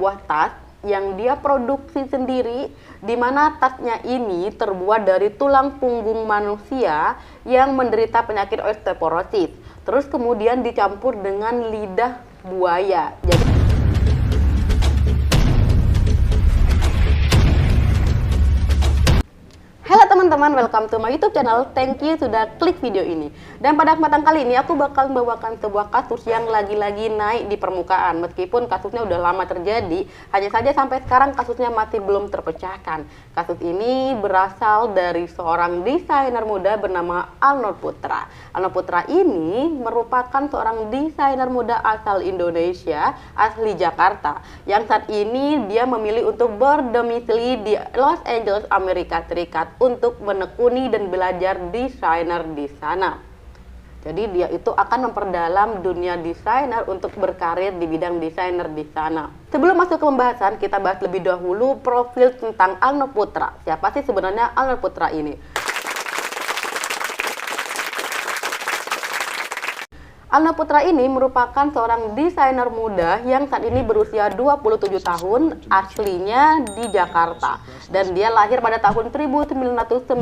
sebuah tas yang dia produksi sendiri, di mana tasnya ini terbuat dari tulang punggung manusia yang menderita penyakit osteoporosis. Terus kemudian dicampur dengan lidah buaya. Jadi halo teman-teman, welcome to my YouTube channel. Thank you sudah klik video ini. Dan pada kesempatan kali ini aku bakal membawakan sebuah kasus yang lagi-lagi naik di permukaan. Meskipun kasusnya udah lama terjadi, hanya saja sampai sekarang kasusnya masih belum terpecahkan. Kasus ini berasal dari seorang desainer muda bernama Arnold Putra. Arnold Putra ini merupakan seorang desainer muda asal Indonesia, asli Jakarta, yang saat ini dia memilih untuk berdomisili di Los Angeles, Amerika Serikat, untuk menekuni dan belajar desainer di sana. Jadi dia itu akan memperdalam dunia desainer untuk berkarir di bidang desainer di sana. Sebelum masuk ke pembahasan, kita bahas lebih dahulu profil tentang Arnold Putra. Siapa sih sebenarnya Arnold Putra ini? Arnold Putra ini merupakan seorang desainer muda yang saat ini berusia 27 tahun, aslinya di Jakarta, dan dia lahir pada tahun 1995.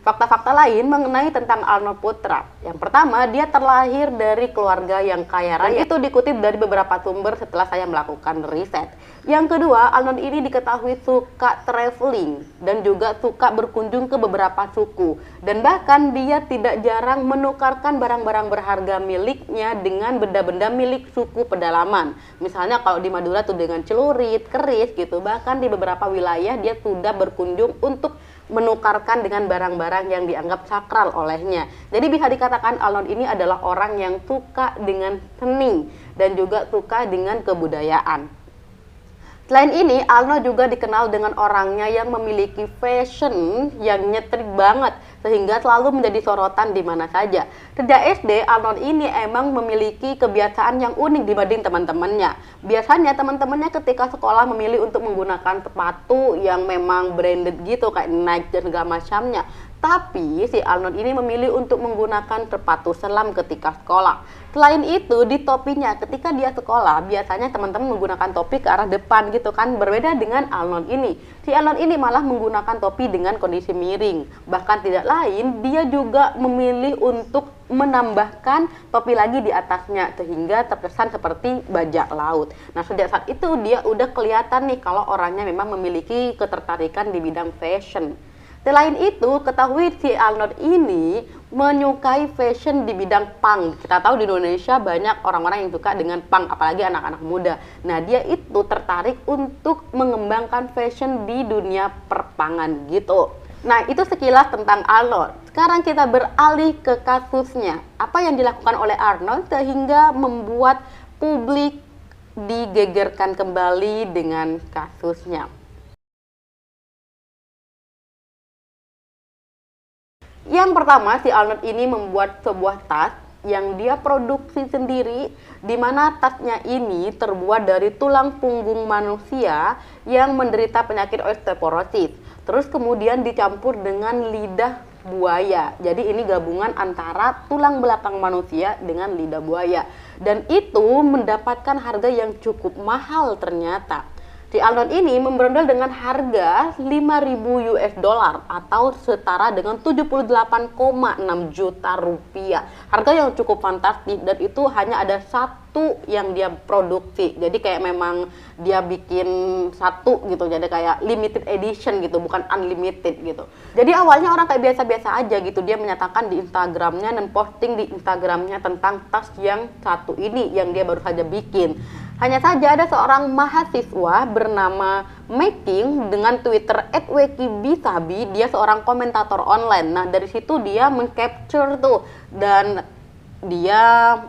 Fakta-fakta lain mengenai tentang Arnold Putra. Yang pertama, dia terlahir dari keluarga yang kaya raya. Itu dikutip dari beberapa sumber setelah saya melakukan riset. Yang kedua, Arnold ini diketahui suka traveling dan juga suka berkunjung ke beberapa suku. Dan bahkan dia tidak jarang menukarkan barang-barang berharga miliknya dengan benda-benda milik suku pedalaman. Misalnya kalau di Madura tuh dengan celurit, keris gitu. Bahkan di beberapa wilayah dia sudah berkunjung untuk menukarkan dengan barang-barang yang dianggap sakral olehnya. Jadi bisa dikatakan Arnold ini adalah orang yang suka dengan seni dan juga suka dengan kebudayaan. Selain ini, Arnold juga dikenal dengan orangnya yang memiliki fashion yang nyetrik banget, sehingga selalu menjadi sorotan di mana saja. Sejak SD, Arnold ini emang memiliki kebiasaan yang unik dibanding teman-temannya. Biasanya teman-temannya ketika sekolah memilih untuk menggunakan sepatu yang memang branded gitu, kayak Nike dan segala macamnya. Tapi si Arnold ini memilih untuk menggunakan sepatu selam ketika sekolah. Selain itu, di topinya ketika dia sekolah, biasanya teman-teman menggunakan topi ke arah depan gitu kan. Berbeda dengan Arnold ini. Si Arnold ini malah menggunakan topi dengan kondisi miring. Bahkan tidak lain, dia juga memilih untuk menambahkan topi lagi di atasnya sehingga terkesan seperti bajak laut. Nah, sejak saat itu dia udah kelihatan nih kalau orangnya memang memiliki ketertarikan di bidang fashion. Selain itu, ketahui si Arnold ini menyukai fashion di bidang punk. Kita tahu di Indonesia banyak orang-orang yang suka dengan punk, apalagi anak-anak muda. Nah, dia itu tertarik untuk mengembangkan fashion di dunia perpangan gitu. Nah, itu sekilas tentang Arnold. Sekarang kita beralih ke kasusnya. Apa yang dilakukan oleh Arnold sehingga membuat publik digegerkan kembali dengan kasusnya. Yang pertama, si Arnold ini membuat sebuah tas yang dia produksi sendiri, di mana tasnya ini terbuat dari tulang punggung manusia yang menderita penyakit osteoporosis. Terus kemudian dicampur dengan lidah buaya. Jadi ini gabungan antara tulang belakang manusia dengan lidah buaya. Dan itu mendapatkan harga yang cukup mahal ternyata. Si Arnold ini memberondol dengan harga 5.000 US dollar atau setara dengan 78,6 juta rupiah. Harga yang cukup fantastis, dan itu hanya ada satu yang dia produksi. Jadi kayak memang dia bikin satu gitu, jadi kayak limited edition gitu, bukan unlimited gitu. Jadi awalnya orang kayak biasa-biasa aja gitu, dia menyatakan di Instagramnya dan posting di Instagramnya tentang tas yang satu ini yang dia baru saja bikin. Hanya saja ada seorang mahasiswa bernama Making dengan Twitter @wikibisabi, dia seorang komentator online. Nah, dari situ dia mengcapture tuh, dan dia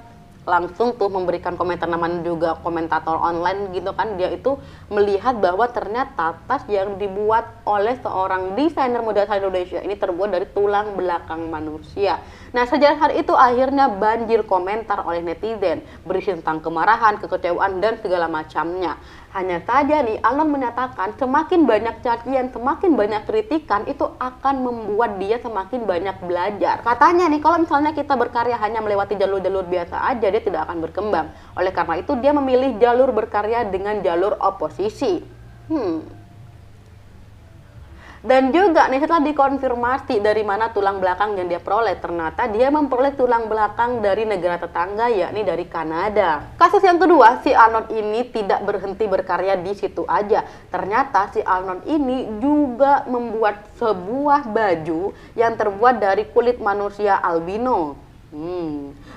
langsung tuh memberikan komentar, namanya juga komentator online gitu kan. Dia itu melihat bahwa ternyata tas yang dibuat oleh seorang desainer muda asal Indonesia ini terbuat dari tulang belakang manusia. Nah, sejak hari itu akhirnya banjir komentar oleh netizen berisi tentang kemarahan, kekecewaan, dan segala macamnya. Hanya saja nih, Alnon menyatakan semakin banyak cacian, semakin banyak kritikan itu akan membuat dia semakin banyak belajar. Katanya nih, kalau misalnya kita berkarya hanya melewati jalur-jalur biasa aja, dia tidak akan berkembang. Oleh karena itu, dia memilih jalur berkarya dengan jalur oposisi. Dan juga nih setelah dikonfirmasi dari mana tulang belakang yang dia peroleh, ternyata dia memperoleh tulang belakang dari negara tetangga, yakni dari Kanada. Kasus yang kedua, si Alnon ini tidak berhenti berkarya di situ aja. Ternyata si Alnon ini juga membuat sebuah baju yang terbuat dari kulit manusia albino.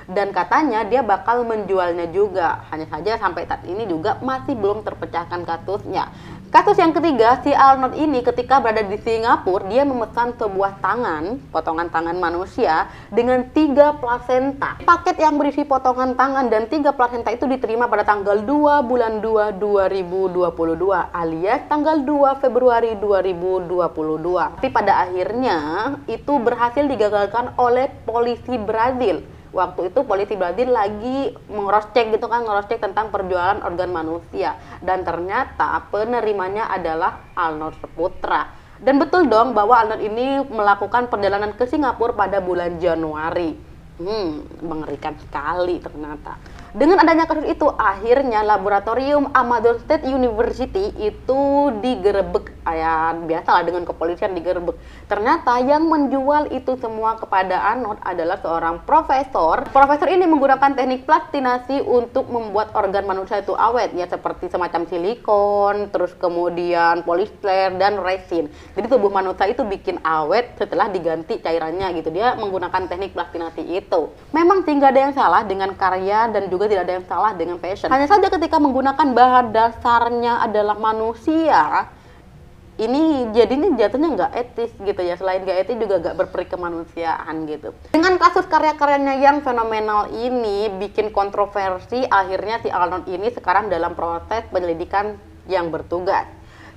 Dan katanya dia bakal menjualnya juga. Hanya saja sampai saat ini juga masih belum terpecahkan kasusnya. Kasus yang ketiga, si Alnon ini ketika berada di Singapura, dia memesan sebuah tangan, potongan tangan manusia dengan 3 plasenta. Paket yang berisi potongan tangan dan 3 plasenta itu diterima pada tanggal 2 bulan 2 2022 alias tanggal 2 Februari 2022. Tapi pada akhirnya itu berhasil digagalkan oleh polisi Brazil. Waktu itu polisi Brazil lagi nge-cross-check gitu kan, nge-cross-check tentang perjualan organ manusia. Dan ternyata penerimanya adalah Arnold Saputra. Dan betul dong bahwa Arnold ini melakukan perjalanan ke Singapura pada bulan Januari. Mengerikan sekali ternyata. Dengan adanya kasus itu, akhirnya laboratorium Amazon State University itu digerebek. Ya, biasalah dengan kepolisian digerebek. Ternyata yang menjual itu semua kepada Arnold adalah seorang profesor. Profesor ini menggunakan teknik plastinasi untuk membuat organ manusia itu awet, ya seperti semacam silikon, terus kemudian polister dan resin. Jadi tubuh manusia itu bikin awet setelah diganti cairannya gitu. Dia menggunakan teknik plastinasi itu. Memang tidak ada yang salah dengan karya dan juga tidak ada yang salah dengan fashion. Hanya saja ketika menggunakan bahan dasarnya adalah manusia, ini jadinya jatuhnya nggak etis gitu ya. Selain nggak etis juga nggak berperi kemanusiaan gitu. Dengan kasus karya-karyanya yang fenomenal ini bikin kontroversi, akhirnya si Arnold ini sekarang dalam proses penyelidikan yang bertugas,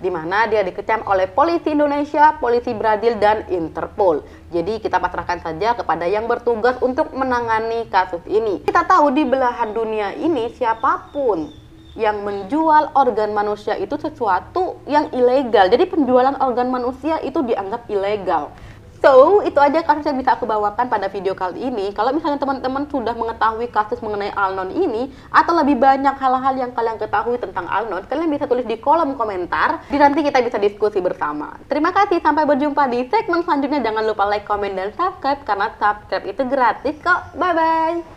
di mana dia dikecam oleh polisi Indonesia, polisi Brazil, dan Interpol. Jadi kita pasrahkan saja kepada yang bertugas untuk menangani kasus ini. Kita tahu di belahan dunia ini siapapun yang menjual organ manusia itu sesuatu yang ilegal. Jadi penjualan organ manusia itu dianggap ilegal. So, itu aja kasus yang bisa aku bawakan pada video kali ini. Kalau misalnya teman-teman sudah mengetahui kasus mengenai Alnon ini, atau lebih banyak hal-hal yang kalian ketahui tentang Alnon, kalian bisa tulis di kolom komentar. Nanti kita bisa diskusi bersama. Terima kasih, sampai berjumpa di segmen selanjutnya. Jangan lupa like, komen, dan subscribe, karena subscribe itu gratis kok. Bye-bye!